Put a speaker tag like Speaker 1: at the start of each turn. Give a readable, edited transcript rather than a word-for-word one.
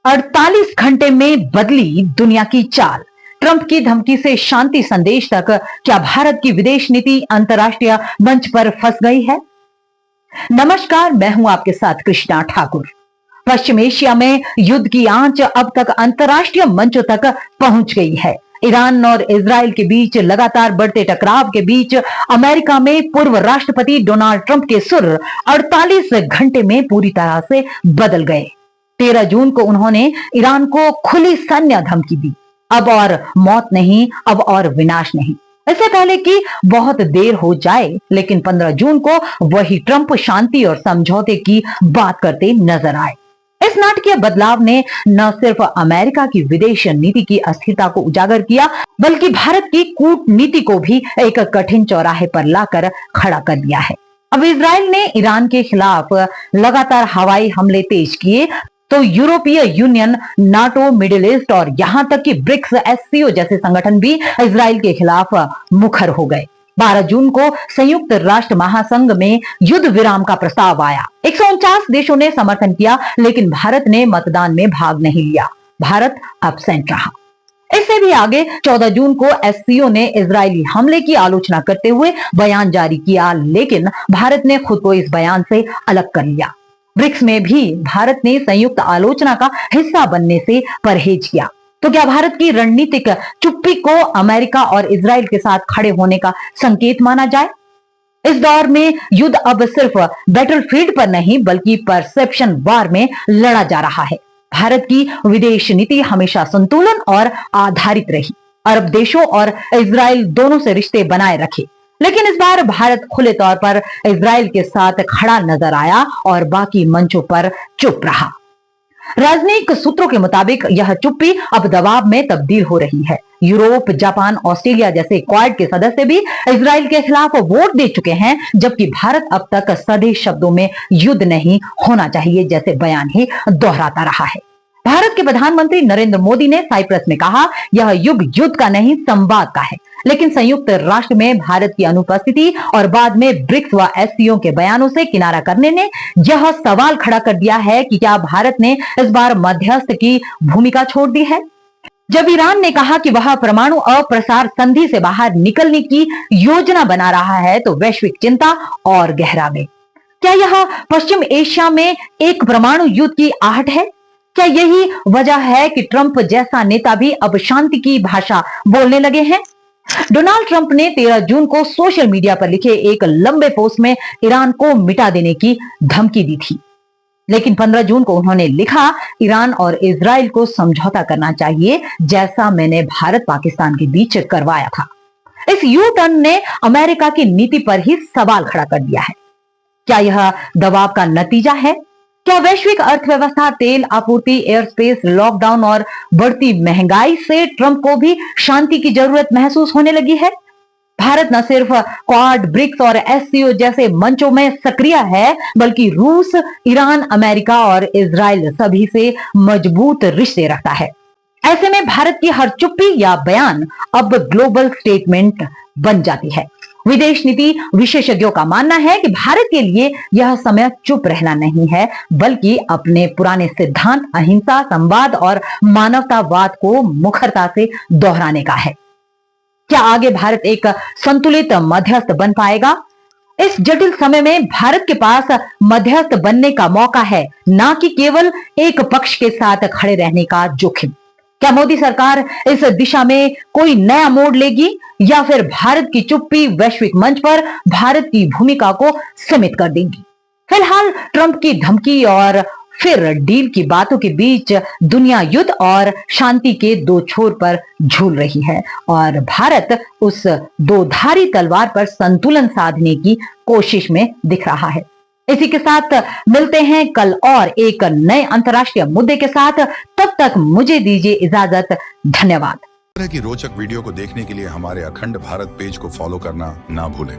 Speaker 1: 48 घंटे में बदली दुनिया की चाल। ट्रंप की धमकी से शांति संदेश तक, क्या भारत की विदेश नीति अंतर्राष्ट्रीय मंच पर फंस गई है? नमस्कार, मैं हूं आपके साथ कृष्णा ठाकुर। पश्चिम एशिया में युद्ध की आंच अब तक अंतर्राष्ट्रीय मंचों तक पहुंच गई है। ईरान और इजराइल के बीच लगातार बढ़ते टकराव के बीच अमेरिका में पूर्व राष्ट्रपति डोनाल्ड ट्रंप के सुर 48 घंटे में पूरी तरह से बदल गए। 13 जून को उन्होंने ईरान को खुली सैन्य धमकी दी। अब और मौत नहीं, अब और विनाश नहीं, इससे पहले कि बहुत देर हो जाए। लेकिन 15 जून को वही ट्रंप शांति और समझौते की बात करते नजर आए। इस नाटकीय बदलाव ने न सिर्फ अमेरिका की विदेश नीति की अस्थिरता को उजागर किया, बल्कि भारत की कूटनीति को भी एक कठिन चौराहे पर लाकर खड़ा कर दिया है। अब इजराइल ने ईरान के खिलाफ लगातार हवाई हमले तेज किए, तो यूरोपीय यूनियन, नाटो, मिडिल ईस्ट और यहां तक कि ब्रिक्स, एससीओ जैसे संगठन भी इजराइल के खिलाफ मुखर हो गए। 12 जून को संयुक्त राष्ट्र महासंघ में युद्ध विराम का प्रस्ताव आया। 149 देशों ने समर्थन किया, लेकिन भारत ने मतदान में भाग नहीं लिया। भारत एब्सेंट रहा। इससे भी आगे 14 जून को एससीओ ने इजरायली हमले की आलोचना करते हुए बयान जारी किया, लेकिन भारत ने खुद को इस बयान से अलग कर लिया। ब्रिक्स में भी भारत ने संयुक्त आलोचना का हिस्सा बनने से परहेज किया। तो क्या भारत की रणनीतिक चुप्पी को अमेरिका और इजराइल के साथ खड़े होने का संकेत माना जाए? इस दौर में युद्ध अब सिर्फ बैटलफील्ड पर नहीं, बल्कि परसेप्शन वार में लड़ा जा रहा है। भारत की विदेश नीति हमेशा संतुलन और आधारित रही। अरब देशों और इजराइल दोनों से रिश्ते बनाए रखे, लेकिन इस बार भारत खुले तौर पर इजराइल के साथ खड़ा नजर आया और बाकी मंचों पर चुप रहा। राजनयिक सूत्रों के मुताबिक यह चुप्पी अब दबाव में तब्दील हो रही है। यूरोप, जापान, ऑस्ट्रेलिया जैसे क्वाड के सदस्य भी इजराइल के खिलाफ वोट दे चुके हैं, जबकि भारत अब तक सधे शब्दों में युद्ध नहीं होना चाहिए जैसे बयान ही दोहराता रहा है। भारत के प्रधानमंत्री नरेंद्र मोदी ने साइप्रस में कहा, यह युग युद्ध का नहीं, संवाद का है। लेकिन संयुक्त राष्ट्र में भारत की अनुपस्थिति और बाद में ब्रिक्स व एससीओ के बयानों से किनारा करने ने यह सवाल खड़ा कर दिया है कि क्या भारत ने इस बार मध्यस्थ की भूमिका छोड़ दी है? जब ईरान ने कहा कि वह परमाणु अप्रसार संधि से बाहर निकलने की योजना बना रहा है, तो वैश्विक चिंता और गहरा गई। क्या यह पश्चिम एशिया में एक परमाणु युद्ध की आहट है? क्या यही वजह है कि ट्रंप जैसा नेता भी अब शांति की भाषा बोलने लगे हैं? डोनाल्ड ट्रंप ने 13 जून को सोशल मीडिया पर लिखे एक लंबे पोस्ट में ईरान को मिटा देने की धमकी दी थी, लेकिन 15 जून को उन्होंने लिखा, ईरान और इजराइल को समझौता करना चाहिए, जैसा मैंने भारत पाकिस्तान के बीच करवाया था। इस यू टर्न ने अमेरिका की नीति पर ही सवाल खड़ा कर दिया है। क्या यह दबाव का नतीजा है? क्या वैश्विक अर्थव्यवस्था, तेल आपूर्ति, एयर स्पेस, लॉकडाउन और बढ़ती महंगाई से ट्रंप को भी शांति की जरूरत महसूस होने लगी है? भारत न सिर्फ क्वाड, ब्रिक्स और एससीओ जैसे मंचों में सक्रिय है, बल्कि रूस, ईरान, अमेरिका और इजराइल सभी से मजबूत रिश्ते रखता है। ऐसे में भारत की हर चुप्पी या बयान अब ग्लोबल स्टेटमेंट बन जाती है। विदेश नीति विशेषज्ञों का मानना है कि भारत के लिए यह समय चुप रहना नहीं है, बल्कि अपने पुराने सिद्धांत अहिंसा, संवाद और मानवतावाद को मुखरता से दोहराने का है। क्या आगे भारत एक संतुलित मध्यस्थ बन पाएगा? इस जटिल समय में भारत के पास मध्यस्थ बनने का मौका है, ना कि केवल एक पक्ष के साथ खड़े रहने का जोखिम। क्या मोदी सरकार इस दिशा में कोई नया मोड़ लेगी, या फिर भारत की चुप्पी वैश्विक मंच पर भारत की भूमिका को सीमित कर देगी? फिलहाल ट्रंप की धमकी और फिर डील की बातों के बीच दुनिया युद्ध और शांति के दो छोर पर झूल रही है, और भारत उस दो धारी तलवार पर संतुलन साधने की कोशिश में दिख रहा है। इसी के साथ मिलते हैं कल और एक नए अंतर्राष्ट्रीय मुद्दे के साथ। तब तक मुझे दीजिए इजाजत। धन्यवाद।
Speaker 2: इस तरह की रोचक वीडियो को देखने के लिए हमारे अखंड भारत पेज को फॉलो करना ना भूलें।